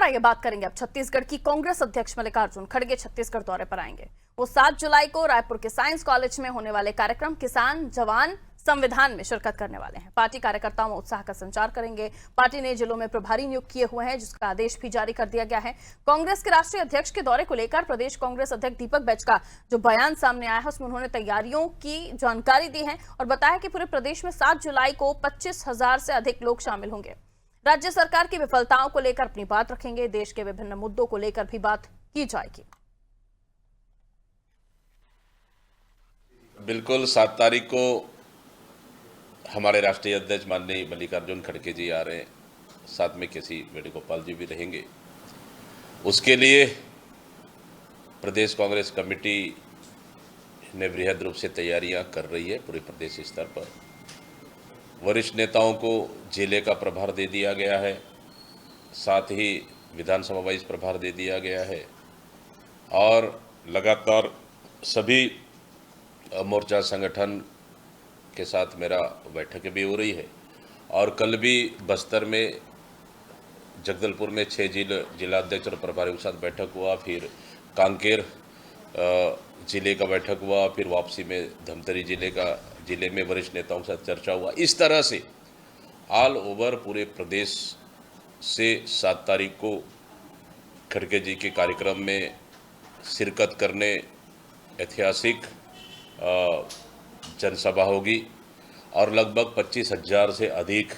आइए बात करेंगे अब छत्तीसगढ़ की। कांग्रेस अध्यक्ष मल्लिकार्जुन खड़गे छत्तीसगढ़ दौरे पर आएंगे। वो 7 जुलाई को रायपुर के साइंस कॉलेज में होने वाले कार्यक्रम किसान जवान संविधान में शिरकत करने वाले हैं। पार्टी कार्यकर्ताओं में उत्साह का संचार करेंगे। पार्टी ने जिलों में प्रभारी नियुक्त किए हुए हैं, जिसका आदेश भी जारी कर दिया गया है। कांग्रेस के राष्ट्रीय अध्यक्ष के दौरे को लेकर प्रदेश कांग्रेस अध्यक्ष दीपक बैज का जो बयान सामने आया है, उसमें उन्होंने तैयारियों की जानकारी दी है और बताया कि पूरे प्रदेश में 7 जुलाई को 25,000 से अधिक लोग शामिल होंगे। राज्य सरकार की विफलताओं को लेकर अपनी बात रखेंगे। देश के विभिन्न मुद्दों को लेकर भी बात की जाएगी। बिल्कुल 7 तारीख को हमारे राष्ट्रीय अध्यक्ष माननीय मल्लिकार्जुन खड़गे जी आ रहे हैं, साथ में केसी वेणुगोपाल जी भी रहेंगे। उसके लिए प्रदेश कांग्रेस कमेटी ने बृहद रूप से तैयारियां कर रही है। पूरे प्रदेश स्तर पर वरिष्ठ नेताओं को जिले का प्रभार दे दिया गया है, साथ ही विधानसभा वाइज प्रभार दे दिया गया है और लगातार सभी मोर्चा संगठन के साथ मेरा बैठकें भी हो रही है। और कल भी बस्तर में जगदलपुर में 6 जिलाध्यक्ष और प्रभारियों के साथ बैठक हुआ, फिर कांकेर जिले का बैठक हुआ, फिर वापसी में धमतरी जिले में वरिष्ठ नेताओं के साथ चर्चा हुआ। इस तरह से ऑल ओवर पूरे प्रदेश से 7 तारीख को खड़गे जी के कार्यक्रम में शिरकत करने ऐतिहासिक जनसभा होगी और लगभग 25,000 से अधिक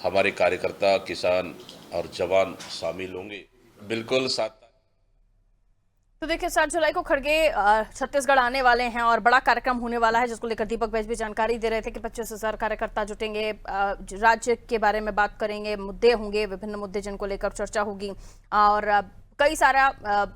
हमारे कार्यकर्ता, किसान और जवान शामिल होंगे। बिल्कुल 7 तो देखिए 7 जुलाई को खड़गे छत्तीसगढ़ आने वाले हैं और बड़ा कार्यक्रम होने वाला है, जिसको लेकर दीपक बैज भी जानकारी दे रहे थे कि 25,000 कार्यकर्ता जुटेंगे। राज्य के बारे में बात करेंगे, मुद्दे होंगे, विभिन्न मुद्दे जिनको लेकर चर्चा होगी और कई सारा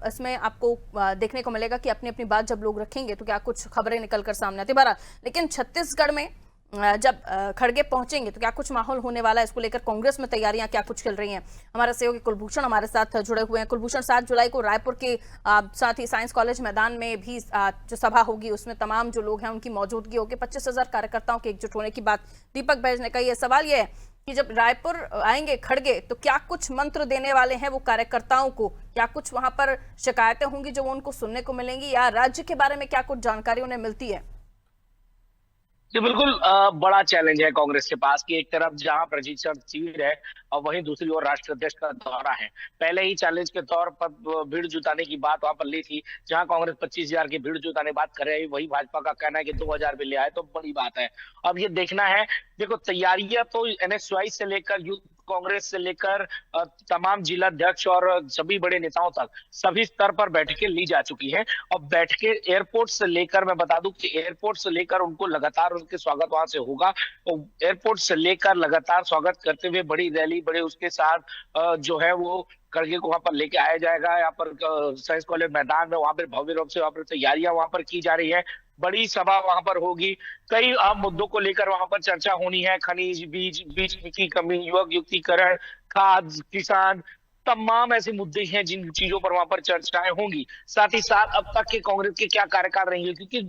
इसमें आपको देखने को मिलेगा कि अपनी अपनी बात जब लोग रखेंगे तो क्या कुछ खबरें निकलकर सामने आती। बहरहाल लेकिन छत्तीसगढ़ में जब खड़गे पहुंचेंगे तो क्या कुछ माहौल होने वाला है, इसको लेकर कांग्रेस में तैयारियां क्या कुछ चल रही हैं। हमारे सहयोगी कुलभूषण हमारे साथ जुड़े हुए हैं। कुलभूषण, 7 जुलाई को रायपुर के साथ ही साइंस कॉलेज मैदान में भी जो सभा होगी उसमें तमाम जो लोग हैं उनकी मौजूदगी होगी। 25,000 कार्यकर्ताओं के एकजुट होने की बात दीपक बैज ने कही है। सवाल यह है कि जब रायपुर आएंगे खड़गे तो क्या कुछ मंत्र देने वाले हैं वो कार्यकर्ताओं को, क्या कुछ वहां पर शिकायतें होंगी जो उनको सुनने को मिलेंगी, या राज्य के बारे में क्या कुछ जानकारी उन्हें मिलती है? ये बिल्कुल बड़ा चैलेंज है कांग्रेस के पास कि एक तरफ जहां प्रशिक्षण शिविर है और वहीं दूसरी ओर राष्ट्रीय अध्यक्ष का दौरा है। पहले ही चैलेंज के तौर पर भीड़ जुटाने की बात वहां पर ली थी, जहां कांग्रेस 25,000 की भीड़ जुटाने बात कर रही है, वही भाजपा का कहना है कि 2,000 भी ले आए तो बड़ी बात है। अब ये देखना है, देखो तैयारियां तो NSY से लेकर यूथ कांग्रेस से लेकर तमाम जिलाध्यक्ष और सभी बड़े नेताओं तक सभी स्तर पर बैठकें ली जा चुकी हैं और बैठकें एयरपोर्ट से लेकर, मैं बता दूं कि एयरपोर्ट से लेकर उनको लगातार उनके स्वागत वहां से होगा। तो एयरपोर्ट से लेकर लगातार स्वागत करते हुए बड़ी रैली, बड़े उसके साथ जो है वो खड़गे को वहां पर लेके आया जाएगा। यहाँ पर साइंस कॉलेज मैदान में वहां पर भव्य रूप से वहां पर तैयारियां वहां पर की जा रही है। बड़ी सभा वहां पर होगी, कई अहम मुद्दों को लेकर वहां पर चर्चा होनी है। खनिज, बीज की कमी, युवक युक्तिकरण, खाद, किसान, तमाम ऐसे मुद्दे हैं जिन चीजों पर वहां पर चर्चाएं होंगी। साथ ही साथ अब तक के कांग्रेस के क्या कार्यकाल रहेंगे, क्योंकि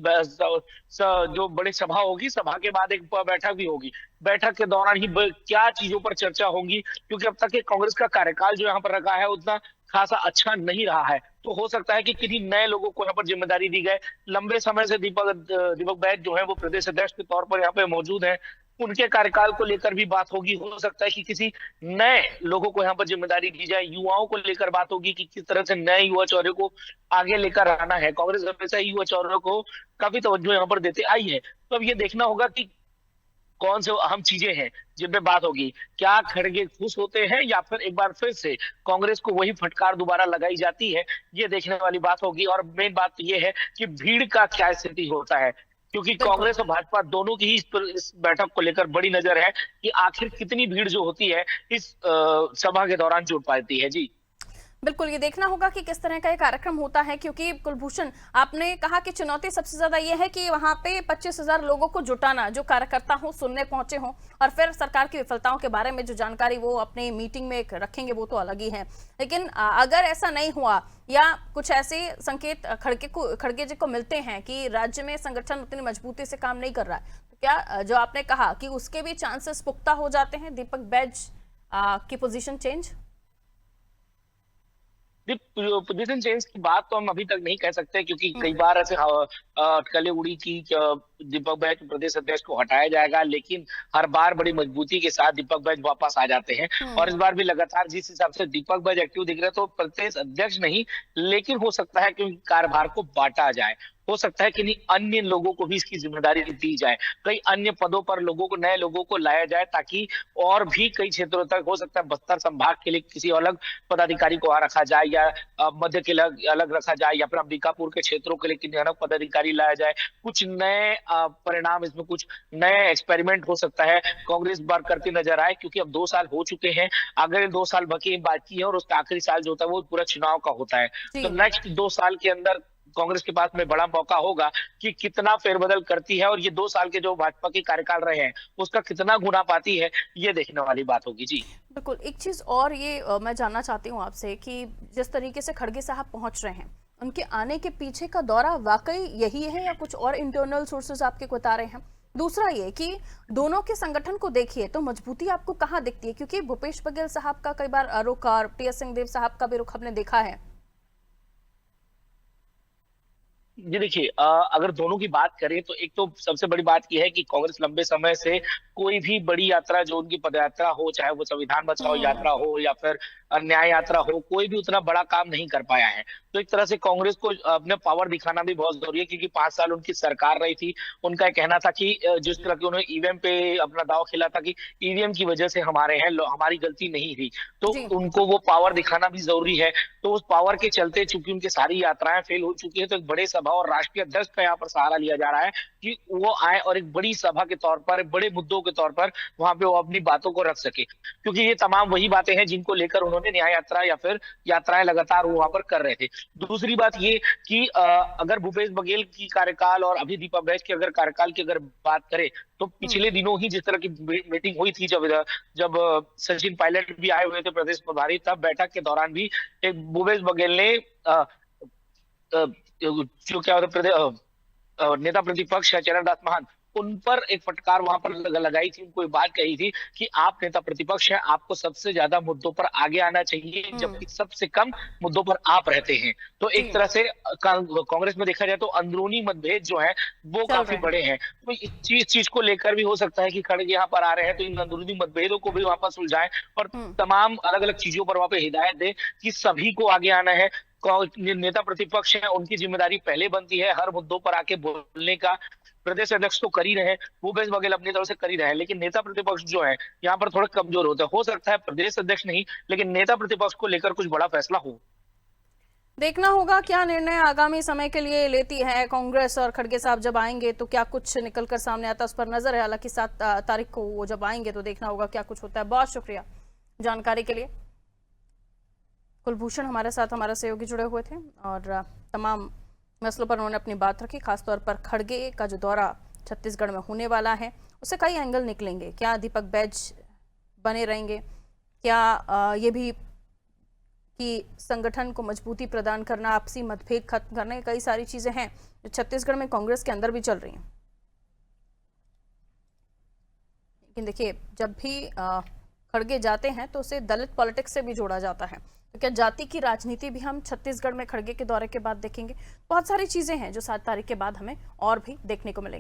जो बड़ी सभा होगी, सभा के बाद एक बैठक भी होगी। बैठक के दौरान ही क्या चीजों पर चर्चा होंगी, क्योंकि अब तक के कांग्रेस का कार्यकाल जो यहाँ पर रखा है उतना खासा अच्छा नहीं रहा है। तो हो सकता है कि किन्हीं नए लोगों को यहाँ पर जिम्मेदारी दी गई। लंबे समय से दीपक बैज जो है वो प्रदेश अध्यक्ष के तौर पर यहाँ पे मौजूद है, उनके कार्यकाल को लेकर भी बात होगी। हो सकता है कि किसी नए लोगों को यहाँ पर जिम्मेदारी दी जाए। युवाओं को लेकर बात होगी कि किस तरह से नए युवा चौरे को आगे लेकर आना है। कांग्रेस हमेशा युवा चौरे को काफी तवज्जो यहाँ पर देते आई है। तो अब ये देखना होगा कि कौन से अहम चीजें हैं जिन पे बात होगी। क्या खड़गे खुश होते हैं या फिर एक बार फिर से कांग्रेस को वही फटकार दोबारा लगाई जाती है, ये देखने वाली बात होगी। और मेन बात तो ये है कि भीड़ का क्या स्थिति होता है, क्योंकि कांग्रेस और भाजपा दोनों की ही इस बैठक को लेकर बड़ी नजर है कि आखिर कितनी भीड़ जो होती है इस सभा के दौरान जुट पाती है। जी बिल्कुल, ये देखना होगा कि किस तरह का ये कार्यक्रम होता है, क्योंकि कुलभूषण आपने कहा कि चुनौती सबसे ज्यादा ये है कि वहां पे 25,000 लोगों को जुटाना, जो कार्यकर्ता हो, सुनने पहुंचे हों और फिर सरकार की विफलताओं के बारे में जो जानकारी वो अपनी मीटिंग में रखेंगे, वो तो अलग ही है। लेकिन अगर ऐसा नहीं हुआ या कुछ ऐसे संकेत खड़गे जी को मिलते हैं कि राज्य में संगठन उतनी मजबूती से काम नहीं कर रहा है, तो क्या जो आपने कहा कि उसके भी चांसेस पुख्ता हो जाते हैं दीपक बैज की पोजीशन चेंज? पोजीशन चेंज की बात तो हम अभी तक नहीं कह सकते, क्योंकि कई बार ऐसे अटकलें उड़ी कि दीपक बैज प्रदेश अध्यक्ष को हटाया जाएगा, लेकिन हर बार बड़ी मजबूती के साथ दीपक बैज वापस आ जाते हैं। और इस बार भी लगातार जिस हिसाब से दीपक बैज एक्टिव दिख रहे हैं, तो प्रदेश अध्यक्ष नहीं, लेकिन हो सकता है कि कार्यभार को बांटा जाए, हो सकता है कि नहीं अन्य लोगों को भी इसकी जिम्मेदारी दी जाए, कई अन्य पदों पर लोगों को, नए लोगों को लाया जाए, ताकि और भी कई क्षेत्रों तक, हो सकता है बस्तर संभाग के लिए किसी अलग पदाधिकारी को वहां रखा जाए, या मध्य के अलग रखा जाए, या फिर अंबिकापुर के क्षेत्रों के लिए किसी अलग पदाधिकारी लाया जाए। कुछ नए परिणाम, इसमें कुछ नए एक्सपेरिमेंट हो सकता है कांग्रेस बार करती नजर आए, क्योंकि अब 2 साल हो चुके हैं, अगर 2 साल बाकी है और उसका आखिरी साल जो होता है वो पूरा चुनाव का होता है, तो नेक्स्ट 2 साल के अंदर कांग्रेस के पास में बड़ा मौका होगा कि कितना फेरबदल करती है, और ये 2 साल के जो भाजपा के कार्यकाल रहे हैं उसका कितना गुना पाती है, ये देखने वाली बात होगी। जी बिल्कुल। एक चीज और ये मैं जानना चाहती हूँ आपसे कि जिस तरीके से खड़गे साहब पहुंच रहे हैं, उनके आने के पीछे का दौरा वाकई यही है या कुछ और इंटरनल सोर्सेज आपके को बता रहे हैं? दूसरा ये कि दोनों के संगठन को देखिए तो मजबूती आपको कहाँ दिखती है, क्योंकि भूपेश बघेल साहब का कई बार रुख और टी.एस. सिंहदेव साहब का भी रुख हमने देखा है। जी देखिए, अगर दोनों की बात करें तो एक तो सबसे बड़ी बात यह है कि कांग्रेस लंबे समय से कोई भी बड़ी यात्रा, जो उनकी पदयात्रा हो, चाहे वो संविधान बचाओ यात्रा हो या फिर न्याय यात्रा हो, कोई भी उतना बड़ा काम नहीं कर पाया है। तो एक तरह से कांग्रेस को अपने पावर दिखाना भी बहुत जरूरी है, क्योंकि 5 साल उनकी सरकार रही थी। उनका कहना था कि जिस तरह की उन्होंने ईवीएम पे अपना दाव खेला था कि ईवीएम की वजह से हमारे हैं, हमारी गलती नहीं थी, तो उनको वो पावर दिखाना भी जरूरी है। तो उस पावर के चलते चूंकि उनकी सारी यात्राएं फेल हो चुकी है, तो एक बड़े सभा और राष्ट्रीय अध्यक्ष का यहाँ पर सहारा लिया जा रहा है कि वो आए और एक बड़ी सभा के तौर पर, बड़े मुद्दों के तौर पर वहां पे वो अपनी बातों को रख सके, क्योंकि ये तमाम वही बातें हैं जिनको लेकर उन्होंने न्याय यात्रा या फिर यात्राएं लगातार वहां पर कर रहे थे। दूसरी बात ये कि अगर भूपेश बघेल की कार्यकाल और अभी दीपक बैज के अगर कार्यकाल की अगर बात करें, तो पिछले दिनों ही जिस तरह की मीटिंग हुई थी, जब सचिन पायलट भी आए हुए थे प्रदेश प्रभारी, तब बैठक के दौरान भी एक भूपेश बघेल ने जो क्या होता नेता प्रतिपक्ष है चरणदास महंत, उन पर एक फटकार वहां पर लगाई थी, उनको एक बात कही थी कि आप नेता प्रतिपक्ष हैं, आपको सबसे ज्यादा मुद्दों पर आगे आना चाहिए, जबकि सबसे कम मुद्दों पर आप रहते हैं। तो एक तरह से कांग्रेस में देखा जाए तो अंदरूनी मतभेद जो है वो काफी बड़े हैं। तो इस चीज को लेकर भी हो सकता है कि खड़गे यहाँ पर आ रहे हैं तो इन अंदरूनी मतभेदों को भी वहां पर सुलझाएं और तमाम अलग अलग चीजों पर वहां पर हिदायत दे कि सभी को आगे आना है। नेता प्रतिपक्ष है, उनकी जिम्मेदारी पहले बनती है हर मुद्दों पर आके बोलने का। प्रदेश अध्यक्ष तो कर ही रहे, भूपेश बघेल अपनी तरफ से कर ही रहे हैं, लेकिन नेता प्रतिपक्ष जो है यहाँ पर थोड़ा कमजोर होता है। हो सकता है प्रदेश अध्यक्ष नहीं, लेकिन नेता प्रतिपक्ष को लेकर कुछ बड़ा फैसला हो। देखना होगा क्या निर्णय आगामी समय के लिए लेती है कांग्रेस, और खड़गे साहब जब आएंगे तो क्या कुछ निकलकर सामने आता है, उस पर नजर है। हालांकि 7 तारीख को वो जब आएंगे तो देखना होगा क्या कुछ होता है। बहुत शुक्रिया जानकारी के लिए। कुलभूषण हमारे साथ, हमारे सहयोगी जुड़े हुए थे और तमाम मसलों पर उन्होंने अपनी बात रखी। खासतौर पर खड़गे का जो दौरा छत्तीसगढ़ में होने वाला है उससे कई एंगल निकलेंगे। क्या दीपक बैज बने रहेंगे, क्या ये भी कि संगठन को मजबूती प्रदान करना, आपसी मतभेद खत्म करना, कई सारी चीजें हैं जो छत्तीसगढ़ में कांग्रेस के अंदर भी चल रही हैं। लेकिन देखिए, जब भी खड़गे जाते हैं तो उसे दलित पॉलिटिक्स से भी जोड़ा जाता है, तो क्या जाति की राजनीति भी हम छत्तीसगढ़ में खड़गे के दौरे के बाद देखेंगे? बहुत सारी चीजें हैं जो 7 तारीख के बाद हमें और भी देखने को मिलेंगी।